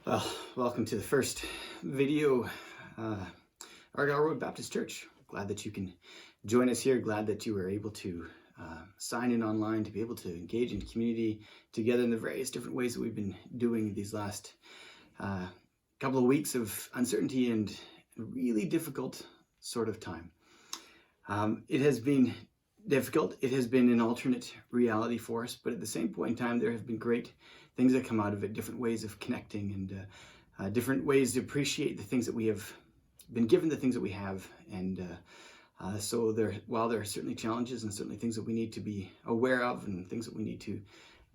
Well, welcome to the first video, Argyle Road Baptist Church. Glad that you can join us here. Glad that you were able to sign in online to be able to engage in community together in the various different ways that we've been doing these last couple of weeks of uncertainty and really difficult sort of time. It has been difficult. It has been an alternate reality for us, but at the same point in time, there have been great things that come out of it, different ways of connecting and different ways to appreciate the things that we have been given, the things that we have. And so while there are certainly challenges and certainly things that we need to be aware of and things that we need to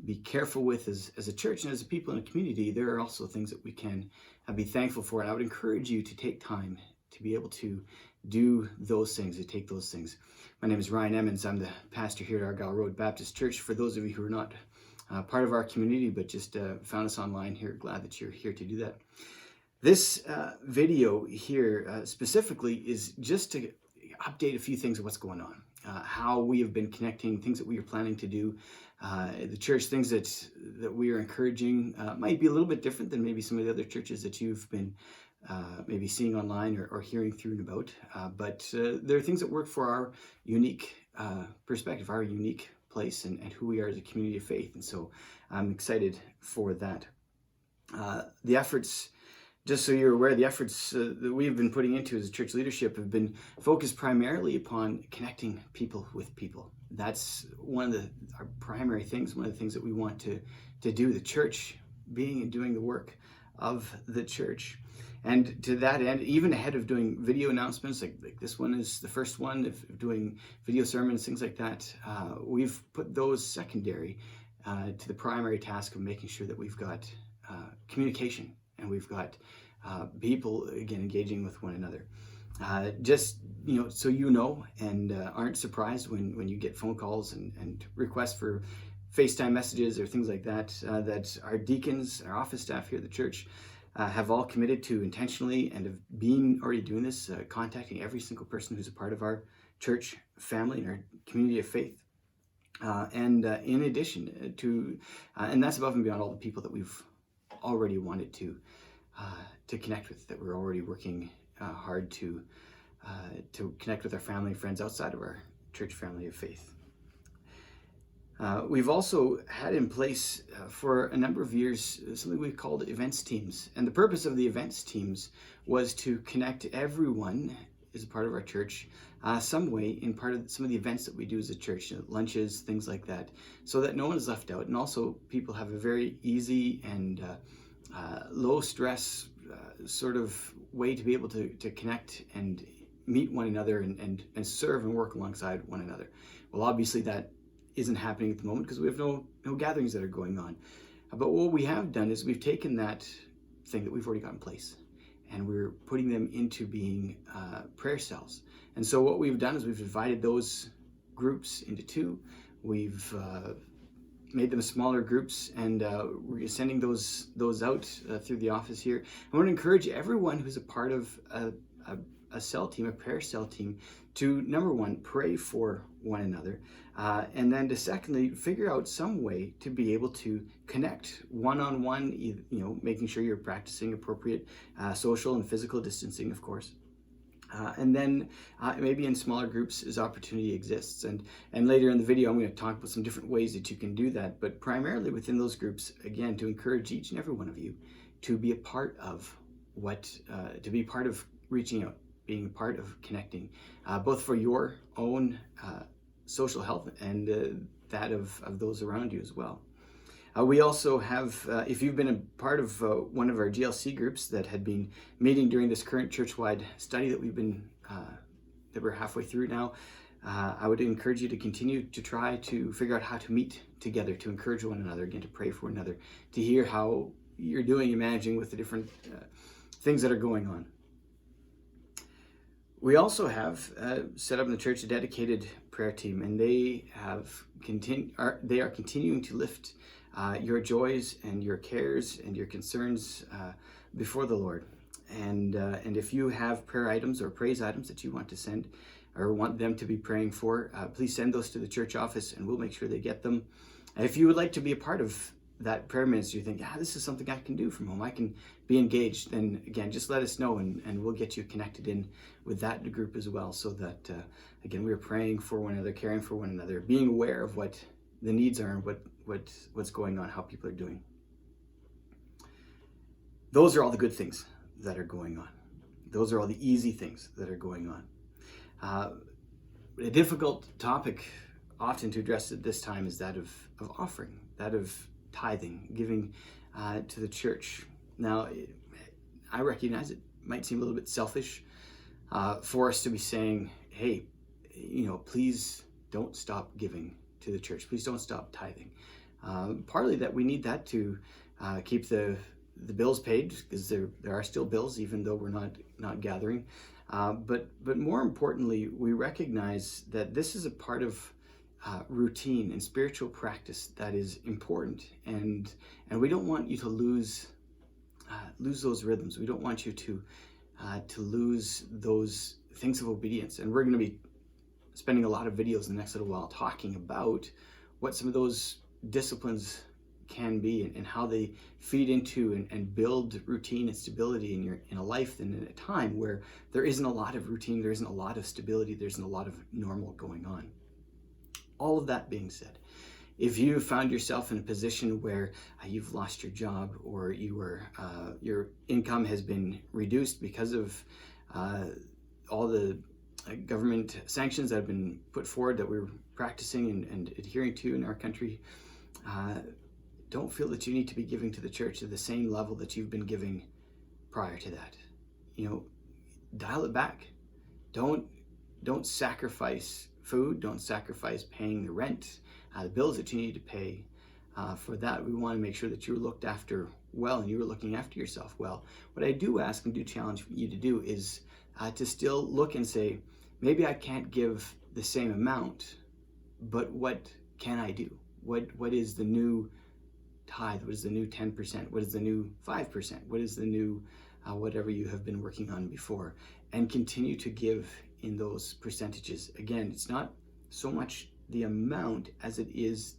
be careful with as a church and as a people in a community, there are also things that we can be thankful for. And I would encourage you to take time to be able to do those things, to take those things. My name is Ryan Emmons. I'm the pastor here at Argyle Road Baptist Church. For those of you who are not part of our community, but just found us online here, glad that you're here to do that. This video here specifically is just to update a few things of what's going on, how we have been connecting, things that we are planning to do, the church, things that we are encouraging. Might be a little bit different than maybe some of the other churches that you've been maybe seeing online or hearing through and about, but there are things that work for our unique perspective, our unique place and who we are as a community of faith. And so I'm excited for that. The efforts, just so you're aware, the efforts that we've been putting into as a church leadership have been focused primarily upon connecting people with people. That's one of our primary things, one of the things that we want to do, the church being and doing the work of the church. And to that end, even ahead of doing video announcements, like this one is the first one, of doing video sermons, things like that, we've put those secondary to the primary task of making sure that we've got communication and we've got people, again, engaging with one another. Just, so and aren't surprised when you get phone calls and requests for FaceTime messages or things like that, that our deacons, our office staff here at the church, have all committed to intentionally and have been already doing this, contacting every single person who's a part of our church family and our community of faith. And in addition to, and that's above and beyond all the people that we've already wanted to connect with, that we're already working hard to connect with our family and friends outside of our church family of faith. We've also had in place for a number of years something we've called events teams. And the purpose of the events teams was to connect everyone as a part of our church some way in part of some of the events that we do as a church, lunches, things like that, so that no one is left out. And also people have a very easy and low stress sort of way to be able to connect and meet one another and serve and work alongside one another. Well, obviously that isn't happening at the moment because we have no gatherings that are going on. But what we have done is we've taken that thing that we've already got in place and we're putting them into being prayer cells. And so what we've done is we've divided those groups into two. We've made them smaller groups, and we're sending those out through the office here. I want to encourage everyone who's a part of a cell team, a prayer cell team, to number one, pray for one another, and then to secondly, figure out some way to be able to connect one-on-one, making sure you're practicing appropriate social and physical distancing, of course. And then maybe in smaller groups as opportunity exists. And later in the video, I'm going to talk about some different ways that you can do that. But primarily within those groups, again, to encourage each and every one of you to be a part of to be part of reaching out, being a part of connecting, both for your own social health and that of those around you as well. We also have, if you've been a part of one of our GLC groups that had been meeting during this current church-wide study that that we're halfway through now, I would encourage you to continue to try to figure out how to meet together, to encourage one another, again, to pray for one another, to hear how you're doing and managing with the different things that are going on. We also have set up in the church a dedicated prayer team, and they are continuing to lift your joys and your cares and your concerns before the Lord. And if you have prayer items or praise items that you want to send or want them to be praying for, please send those to the church office and we'll make sure they get them. If you would like to be a part of that prayer ministry, you think, this is something I can do from home, I can be engaged, then again, just let us know, and we'll get you connected in with that group as well, so that, again, we're praying for one another, caring for one another, being aware of what the needs are and what's going on, how people are doing. Those are all the good things that are going on. Those are all the easy things that are going on. A difficult topic often to address at this time is that of offering, that of tithing, giving to the church. Now, I recognize it might seem a little bit selfish for us to be saying, hey, please don't stop giving to the church. Please don't stop tithing. Partly that we need that to keep the bills paid, because there are still bills, even though we're not gathering. But more importantly, we recognize that this is a part of routine and spiritual practice that is important, and we don't want you to lose those rhythms. We don't want you to lose those things of obedience. And we're going to be spending a lot of videos in the next little while talking about what some of those disciplines can be, and how they feed into and build routine and stability in a life and in a time where there isn't a lot of routine, there isn't a lot of stability, there isn't a lot of normal going on. All of that being said, if you found yourself in a position where you've lost your job, or your income has been reduced because of all the government sanctions that have been put forward that we're practicing and adhering to in our country, don't feel that you need to be giving to the church at the same level that you've been giving prior to that. Dial it back. Don't sacrifice food. Don't sacrifice paying the rent, the bills that you need to pay. For that, we want to make sure that you're looked after well, and you're looking after yourself well. What I do ask and do challenge you to do is to still look and say, maybe I can't give the same amount, but what can I do? What is the new tithe? What is the new 10%? What is the new 5%? What is the new whatever you have been working on before? And continue to give in those percentages. Again, it's not so much the amount as it is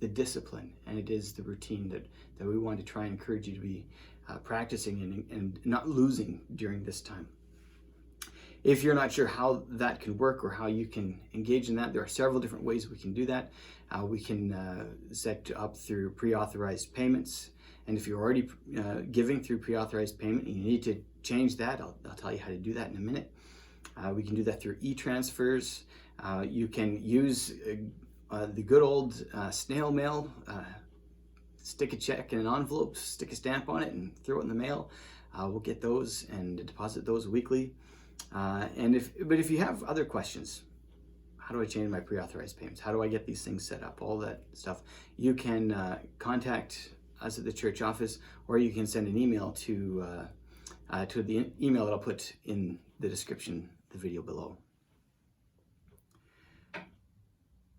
the discipline, and it is the routine that we want to try and encourage you to be practicing and not losing during this time. If you're not sure how that can work or how you can engage in that, there are several different ways we can do that. We can set up through pre-authorized payments. And if you're already giving through pre-authorized payment and you need to change that, I'll tell you how to do that in a minute. We can do that through e-transfers. You can use the good old snail mail, stick a check in an envelope, stick a stamp on it, and throw it in the mail. We'll get those and deposit those weekly. But if you have other questions, how do I change my pre-authorized payments? How do I get these things set up? All that stuff. You can contact us at the church office, or you can send an email to the email that I'll put in the description of the video below.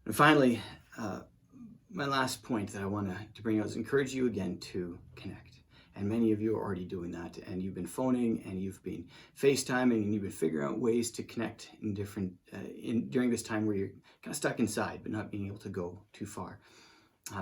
And finally, my last point that I want to bring out is encourage you again to connect. And many of you are already doing that, and you've been phoning, and you've been FaceTiming, and you've been figuring out ways to connect in different during this time where you're kind of stuck inside but not being able to go too far.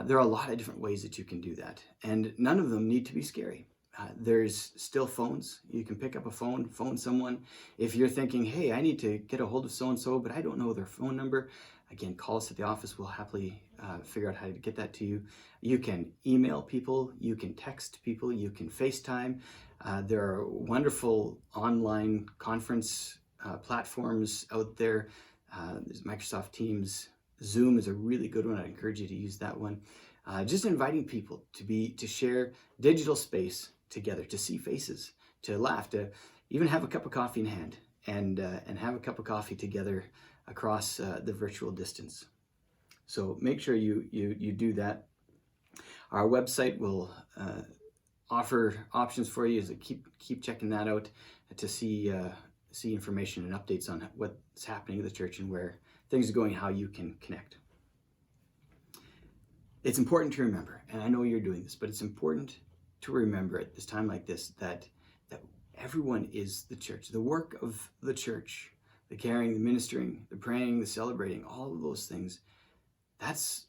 There are a lot of different ways that you can do that, and none of them need to be scary. There's still phones. You can pick up a phone someone. If you're thinking, hey, I need to get a hold of so-and-so, but I don't know their phone number, again, call us at the office. We'll happily figure out how to get that to you. You can email people. You can text people. You can FaceTime. There are wonderful online conference platforms out there. There's Microsoft Teams. Zoom is a really good one. I encourage you to use that one. Just inviting people to share digital space together, to see faces, to laugh, to even have a cup of coffee in hand and have a cup of coffee together across the virtual distance. So make sure you do that. Our website will offer options for you, so keep checking that out to see information and updates on what's happening at the church and where things are going, how you can connect. It's important to remember, and I know you're doing this, but it's important to remember at this time like this that everyone is the church. The work of the church, the caring, the ministering, the praying, the celebrating, all of those things, that's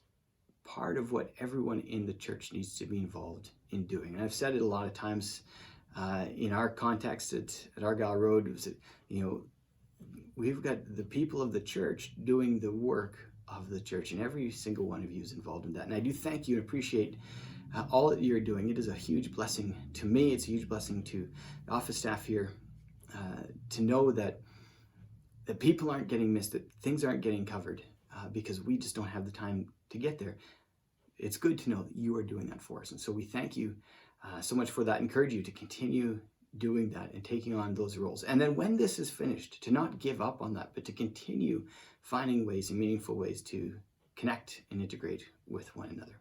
part of what everyone in the church needs to be involved in doing. And I've said it a lot of times in our context at Argyle Road, was that, we've got the people of the church doing the work of the church, and every single one of you is involved in that. And I do thank you and appreciate all that you're doing. It is a huge blessing to me. It's a huge blessing to the office staff here to know that people aren't getting missed, that things aren't getting covered because we just don't have the time to get there. It's good to know that you are doing that for us. And so we thank you so much for that. Encourage you to continue doing that and taking on those roles. And then when this is finished, to not give up on that, but to continue finding ways and meaningful ways to connect and integrate with one another.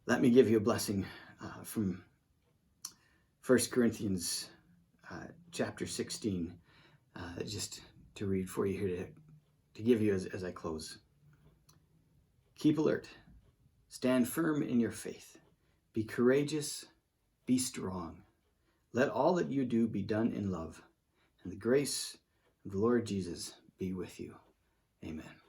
Let me give you a blessing from 1 Corinthians chapter 16, just to read for you here, to give you as I close. Keep alert, stand firm in your faith, be courageous, be strong. Let all that you do be done in love, and the grace of the Lord Jesus be with you. Amen.